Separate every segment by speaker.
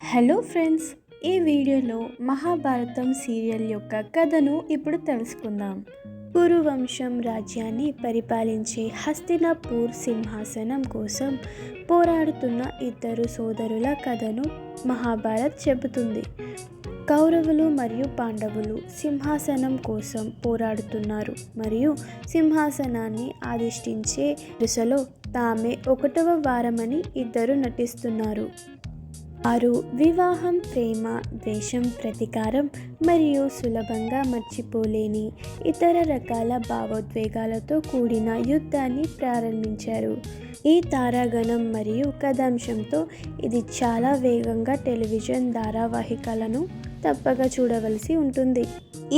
Speaker 1: Hello friends, ఈ వీడియోలో Mahabharatam serial యొక్క కథను ఇప్పుడు తెలుసుకుందాం. కురువంశం రాజ్యాన్ని పరిపాలించే హస్తినాపూర్ సింహాసనం కోసం పోరాడుతున్న ఇద్దరు సోదరుల కథను మహాభారత్ చెబుతుంది. కౌరవులు మరియు పాండవులు సింహాసనం కోసం పోరాడుతున్నారు మరియు సింహాసనాన్ని అధిష్ఠించే దిశలో తామే 1వ వారమని ఇద్దరు నటిస్తున్నారు. వారు వివాహం, ప్రేమ, ద్వేషం, ప్రతీకారం మరియు సులభంగా మర్చిపోలేని ఇతర రకాల భావోద్వేగాలతో కూడిన యుద్ధాన్ని ప్రారంభించారు. ఈ తారాగణం మరియు కథాంశంతో ఇది చాలా వేగంగా టెలివిజన్ ధారావాహికలను తప్పక చూడవలసి ఉంటుంది.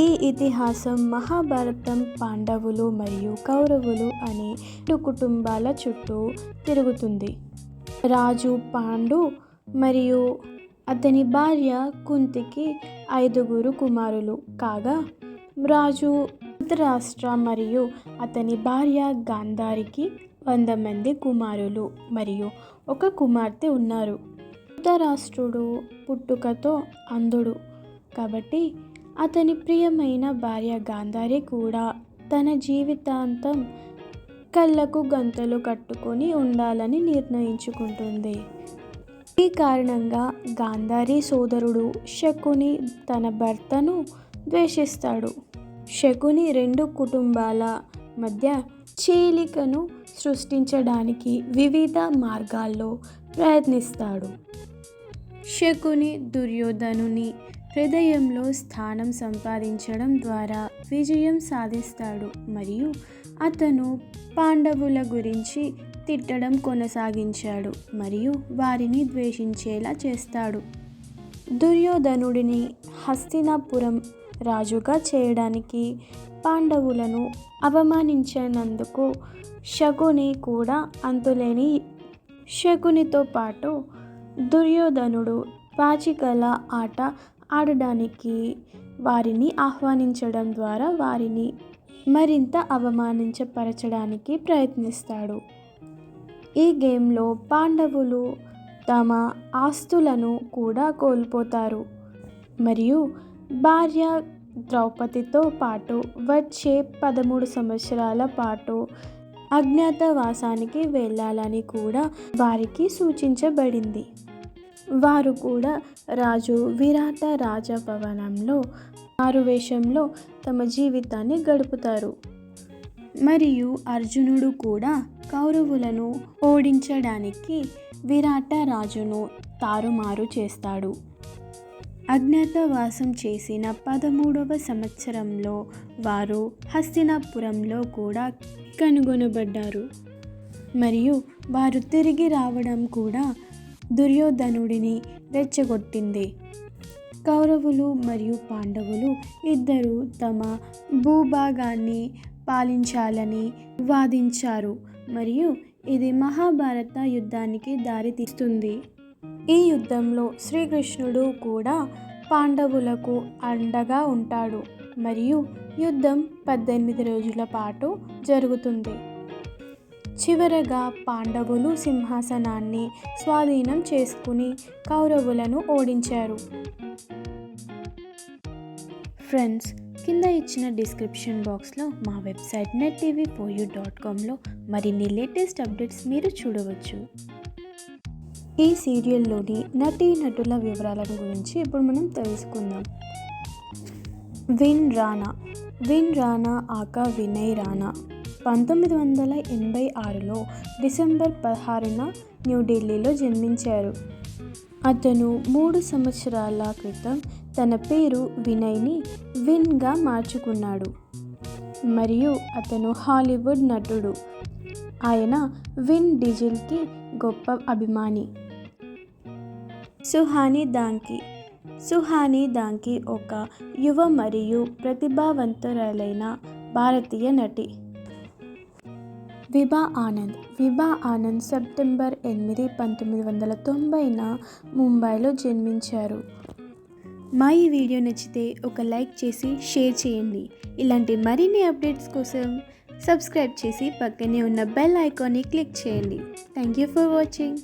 Speaker 1: ఈ ఇతిహాసం మహాభారతం పాండవులు మరియు కౌరవులు అనే 2 కుటుంబాల చుట్టూ తిరుగుతుంది. రాజు పాండు మరియు అతని భార్య కుంతికి 5 కుమారులు కాగా, రాజు ధృతరాష్ట్ర మరియు అతని భార్య గాంధారికి 100 మంది కుమారులు మరియు 1 కుమార్తె ఉన్నారు. ధృతరాష్ట్రుడు పుట్టుకతో అంధుడు కాబట్టి అతని ప్రియమైన భార్య గాంధారి కూడా తన జీవితాంతం కళ్ళకు గంతలు కట్టుకొని ఉండాలని నిర్ణయించుకుంటుంది. ఈ కారణంగా గాంధారి సోదరుడు శకుని తన భర్తను ద్వేషిస్తాడు. శకుని 2 కుటుంబాల మధ్య చీలికను సృష్టించడానికి వివిధ మార్గాల్లో ప్రయత్నిస్తాడు. శకుని దుర్యోధనుని హృదయంలో స్థానం సంపాదించడం ద్వారా విజయం సాధిస్తాడు మరియు అతను పాండవుల గురించి తిట్టడం కొనసాగించాడు మరియు వారిని ద్వేషించేలా చేస్తాడు. దుర్యోధనుడిని హస్తినాపురం రాజుగా చేయడానికి పాండవులను అవమానించినందుకు శకుని కూడా అంతులేని. శకునితో పాటు దుర్యోధనుడు పాచికల ఆట ఆడడానికి వారిని ఆహ్వానించడం ద్వారా వారిని మరింత అవమానించపరచడానికి ప్రయత్నిస్తాడు. ఈ గేమ్లో పాండవులు తమ ఆస్తులను కూడా కోల్పోతారు మరియు భార్య ద్రౌపదితో పాటు వచ్చే 13 సంవత్సరాల పాటు అజ్ఞాతవాసానికి వెళ్ళాలని కూడా వారికి సూచించబడింది. వారు కూడా రాజు విరాట రాజభవనంలో మారువేషంలో తమ జీవితాన్ని గడుపుతారు. మరియు అర్జునుడు కూడా కౌరవులను ఓడించడానికి విరాట రాజును తారుమారు చేస్తాడు. అజ్ఞాతవాసం చేసిన 13వ సంవత్సరంలో వారు హస్తినాపురంలో కూడా కనుగొనబడ్డారు మరియు వారు తిరిగి రావడం కూడా దుర్యోధనుడిని రెచ్చగొట్టింది. కౌరవులు మరియు పాండవులు ఇద్దరు తమ భూభాగాన్ని పాలించాలని వాదించారు మరియు ఇది మహాభారత యుద్ధానికి దారితీస్తుంది. ఈ యుద్ధంలో శ్రీకృష్ణుడు కూడా పాండవులకు అండగా ఉంటాడు మరియు యుద్ధం 18 రోజుల పాటు జరుగుతుంది. చివరగా పాండవులు సింహాసనాన్ని స్వాధీనం చేసుకుని కౌరవులను ఓడించారు. ఫ్రెండ్స్, కింద ఇచ్చిన డిస్క్రిప్షన్ బాక్స్లో మా వెబ్సైట్ nettv4u.comలో మరిన్ని లేటెస్ట్ అప్డేట్స్ మీరు చూడవచ్చు. ఈ సీరియల్లోని నటీనటుల వివరాల గురించి ఇప్పుడు మనం తెలుసుకుందాం. విన్ రాణా ఆకా వినయ్ రాణా 1986లో డిసెంబర్ 16న న్యూఢిల్లీలో జన్మించారు. అతను 3 సంవత్సరాల క్రితం తన పేరు వినయ్ని విన్గా మార్చుకున్నాడు మరియు అతను హాలీవుడ్ నటుడు. ఆయన విన్ డీజిల్కి గొప్ప అభిమాని. సుహానీ దాంకి ఒక యువ మరియు ప్రతిభావంతురాలైన భారతీయ నటి. విభా ఆనంద్ సెప్టెంబర్ 8, 1990న ముంబైలో జన్మించారు. మా ఈ వీడియో నచ్చితే ఒక లైక్ చేసి షేర్ చేయండి. ఇలాంటి మరిన్ని అప్డేట్స్ కోసం సబ్స్క్రైబ్ చేసి పక్కనే ఉన్న బెల్ ఐకాన్ని క్లిక్ చేయండి. Thank you for watching.